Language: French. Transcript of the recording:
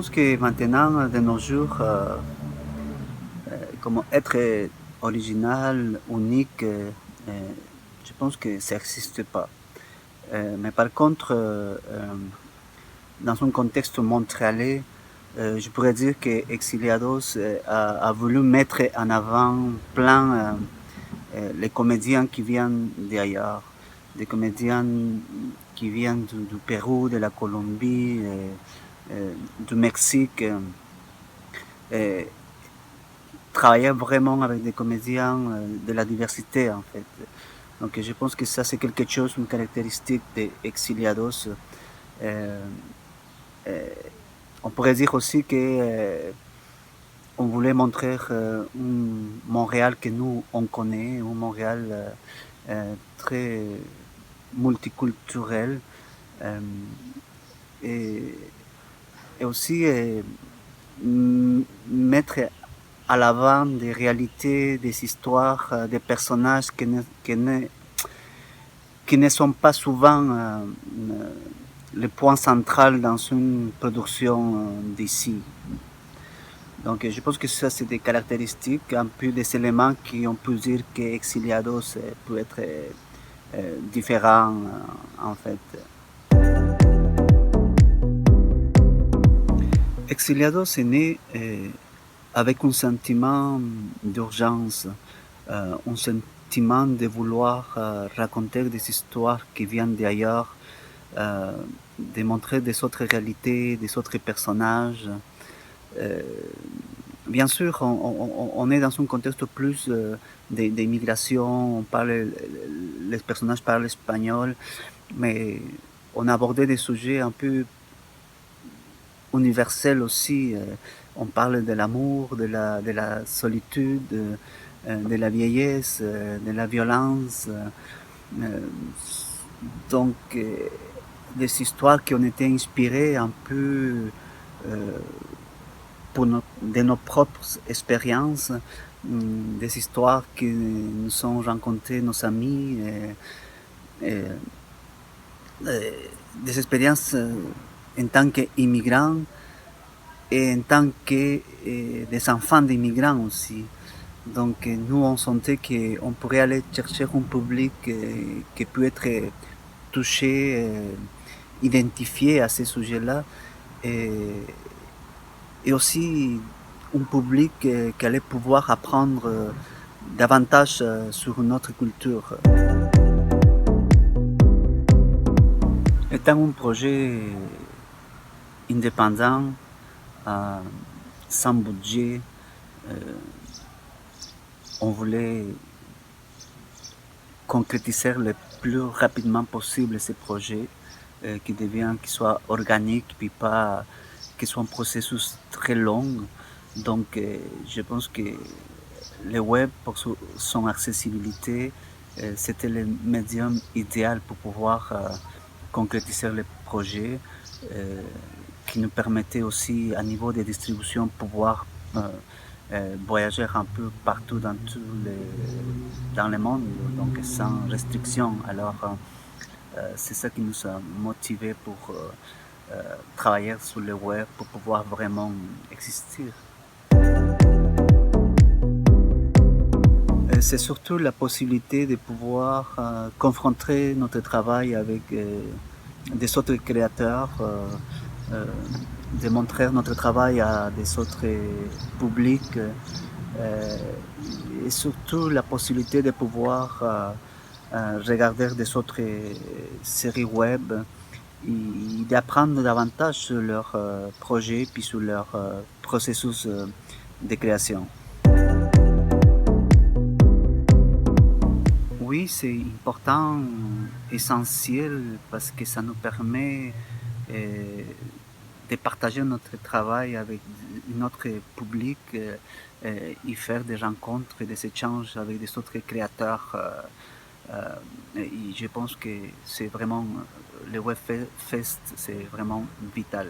pense que maintenant, de nos jours, comment être original, unique, je pense que ça n'existe pas. Mais par contre, dans un contexte montréalais, je pourrais dire que Exiliados a voulu mettre en avant plein les comédiens qui viennent d'ailleurs, des comédiens qui viennent du Pérou, de la Colombie, du Mexique. Et travailler vraiment avec des comédiens de la diversité en fait. Donc je pense que ça c'est quelque chose, une caractéristique des Exiliados. Euh, euh, on pourrait dire aussi que on voulait montrer un Montréal que nous on connaît, un Montréal très multiculturel euh, et, et aussi mettre à l'avant des réalités, des histoires, des personnages qui ne sont pas souvent le point central dans une production d'ici. Donc je pense que ça c'est des caractéristiques, un peu des éléments qui on peut dire que Exiliados peut être différent en fait. Exiliados est né avec un sentiment d'urgence, un sentiment de vouloir raconter des histoires qui viennent d'ailleurs, euh, de montrer des autres réalités, des autres personnages. Euh, Bien sûr, on est dans un contexte plus d'immigration, les personnages parlent espagnol, mais on a abordé des sujets un peu universels aussi. On parle de l'amour, de la solitude, de la vieillesse, de la violence. Donc, des histoires qui ont été inspirées un peu euh, de nos propres expériences, des histoires que nous ont rencontrées nos amis, et, des expériences en tant qu'immigrants et en tant que des enfants d'immigrants aussi. Donc nous on sentait qu'on pourrait aller chercher un public qui peut être touché, identifié à ces sujets-là. Et, et aussi un public qui allait pouvoir apprendre davantage sur notre culture. Étant un projet indépendant, euh, sans budget, euh, on voulait concrétiser le plus rapidement possible ce projet qui soit organique, puis pas qui soit un processus très long. Donc, je pense que le web, pour son accessibilité, c'était le médium idéal pour pouvoir concrétiser le projet, euh, qui nous permettait aussi, à niveau de distribution, pouvoir voyager un peu partout dans le monde, donc sans restriction. Alors, c'est ça qui nous a motivés pour travailler sur le web, pour pouvoir vraiment exister. C'est surtout la possibilité de pouvoir confronter notre travail avec des autres créateurs, de montrer notre travail à des autres publics, et surtout la possibilité de pouvoir regarder des autres séries web et d'apprendre davantage sur leurs projets puis sur leur processus de création. Oui, c'est important, essentiel, parce que ça nous permet euh, de partager notre travail avec notre public et faire des rencontres et des échanges avec des autres créateurs. Et je pense que c'est vraiment, le Webfest, c'est vraiment vital.